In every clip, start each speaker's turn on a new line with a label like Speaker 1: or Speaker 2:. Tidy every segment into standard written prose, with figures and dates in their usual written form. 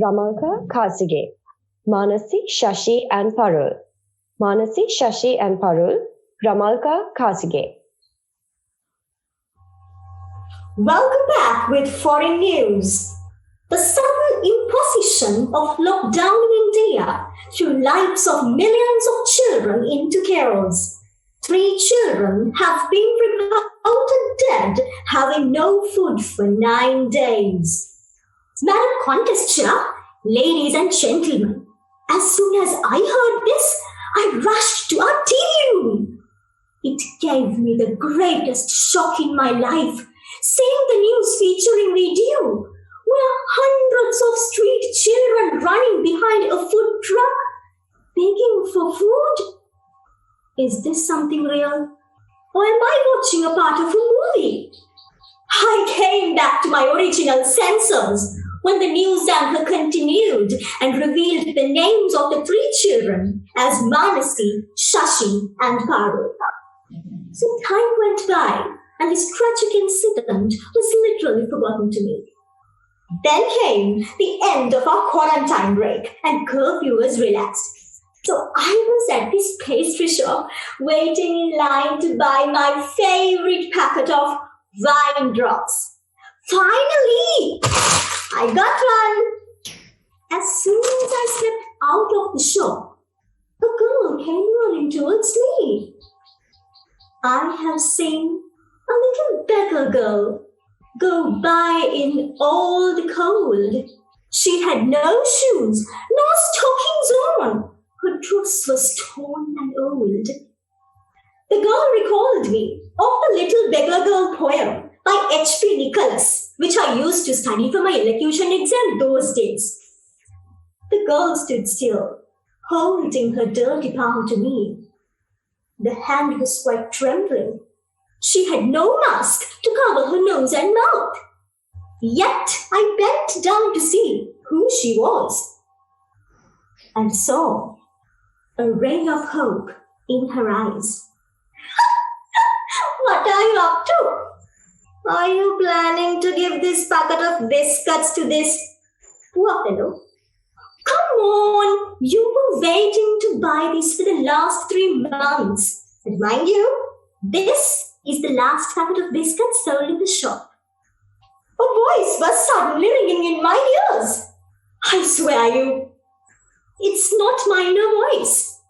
Speaker 1: Ramalka Kasige, Manasi, Shashi and Parul. Manasi, Shashi and Parul, Ramalka Kasige.
Speaker 2: Welcome back with foreign news. The sudden imposition of lockdown in India threw lives of millions of children into chaos. 3 children have been reported dead, having no food for 9 days. Madam Contestia, ladies and gentlemen, as soon as I heard this, I rushed to our TV room. It gave me the greatest shock in my life, seeing the news featuring video where hundreds of street children running behind a food truck begging for food. Is this something real? Or am I watching a part of a movie? I came back to my original senses when the news anchor continued and revealed the names of the 3 children as Manasi, Shashi and Parul. So time went by and this tragic incident was literally forgotten to me. Then came the end of our quarantine break and curfew was relaxed. So I was at this pastry shop waiting in line to buy my favorite packet of wine drops. Finally, I got one. As soon as I stepped out of the shop, a girl came running towards me. I have seen a little beggar girl go by in all the cold. She had no shoes, no stockings on. Her dress was torn and old. The girl recalled me of the Little Beggar Girl poem by H.P. Nicholas, which I used to study for my elocution exam those days. The girl stood still, holding her dirty palm to me. The hand was quite trembling. She had no mask to cover her nose and mouth. Yet I bent down to see who she was and saw a ray of hope in her eyes. What are you up to? Are you planning to give this packet of biscuits to this poor fellow? Come on, you were waiting to buy this for the last 3 months. And mind you, this is the last packet of biscuits sold in the shop. A voice was suddenly ringing in my ears. I swear you, it's not my inner voice.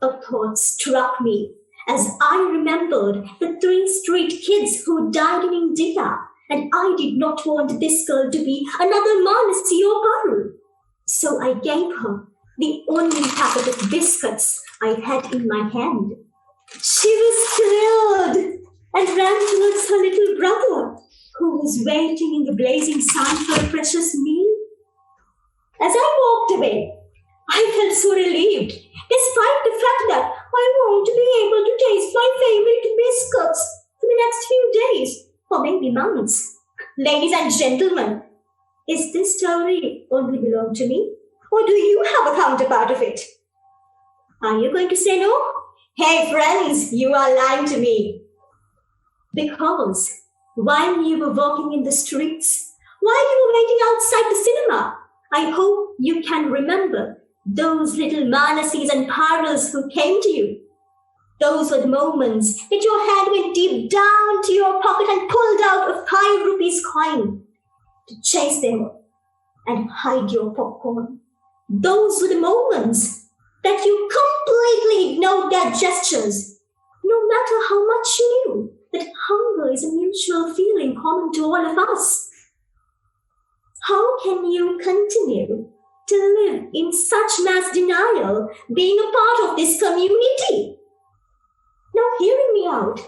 Speaker 2: A thought struck me as I remembered the 3 street kids who died in India, and I did not want this girl to be another Manasi or Parul. So I gave her the only packet of biscuits I had in my hand. She was thrilled and ran towards her little brother, who was waiting in the blazing sun for a precious meal. As I walked away, I felt so relieved, despite the fact that I won't be able to taste my favorite biscuits for the next few days, or maybe months. Ladies and gentlemen, is this story only belong to me, or do you have a counterpart of it? Are you going to say no? Hey friends, you are lying to me. Because while you were walking in the streets, while you were waiting outside the cinema, I hope you can remember those little Manasis and Paruls who came to you. Those were the moments that your hand went deep down to your pocket and pulled out a 5 rupees coin to chase them and hide your popcorn. Those were the moments that you completely ignored their gestures, no matter how much you knew that hunger is a mutual feeling common to all of us. How can you continue to live in such mass denial, being a part of this community? Now, hearing me out,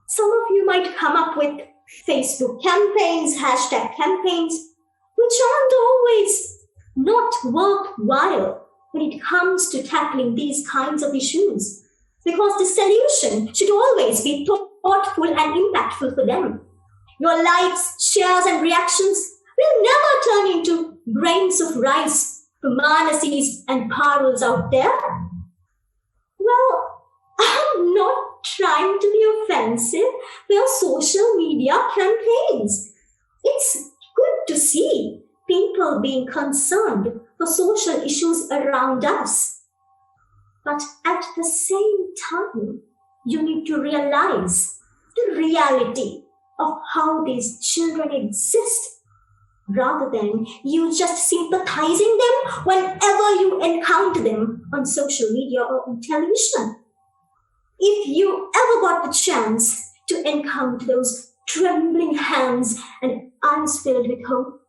Speaker 2: some of you might come up with Facebook campaigns, hashtag campaigns, which aren't always not worthwhile when it comes to tackling these kinds of issues, because the solution should always be thoughtful and impactful for them. Your likes, shares, and reactions will never turn into grains of rice for Manasis and Paruls out there. Well, I'm not trying to be offensive with social media campaigns. It's good to see people being concerned for social issues around us. But at the same time, you need to realize the reality of how these children exist, rather than you just sympathizing them whenever you encounter them on social media or on television. If you ever got the chance to encounter those trembling hands and eyes filled with hope,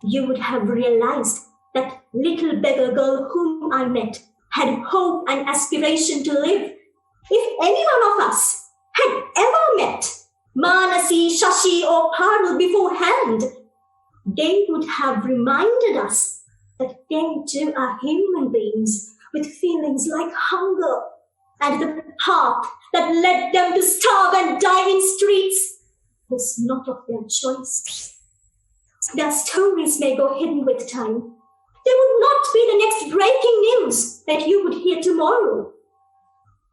Speaker 2: you would have realized that little beggar girl whom I met had hope and aspiration to live. If any one of us had ever met Manasi, Shashi, or Parul beforehand, they would have reminded us that they too are human beings with feelings like hunger, and the path that led them to starve and die in streets was not of their choice. Their stories may go hidden with time. They would not be the next breaking news that you would hear tomorrow.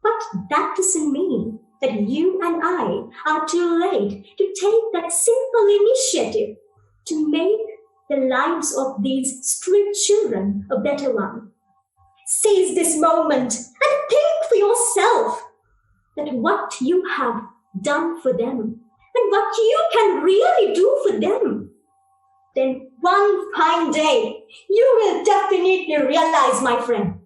Speaker 2: But that doesn't mean that you and I are too late to take that simple initiative to make the lives of these street children a better one. Seize this moment and think for yourself that what you have done for them and what you can really do for them. Then one fine day, you will definitely realize, my friend,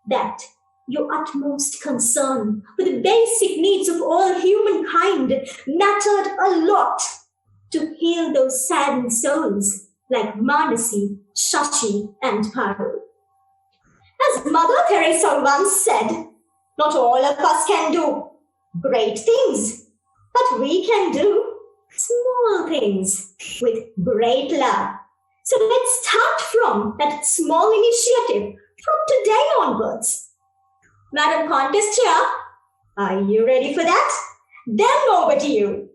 Speaker 2: that your utmost concern for the basic needs of all humankind mattered a lot to heal those saddened souls like Manasi, Shashi, and Parul. As Mother Teresa once said, not all of us can do great things, but we can do small things with great love. So let's start from that small initiative from today onwards. Madam Contest here, are you ready for that? Then over to you.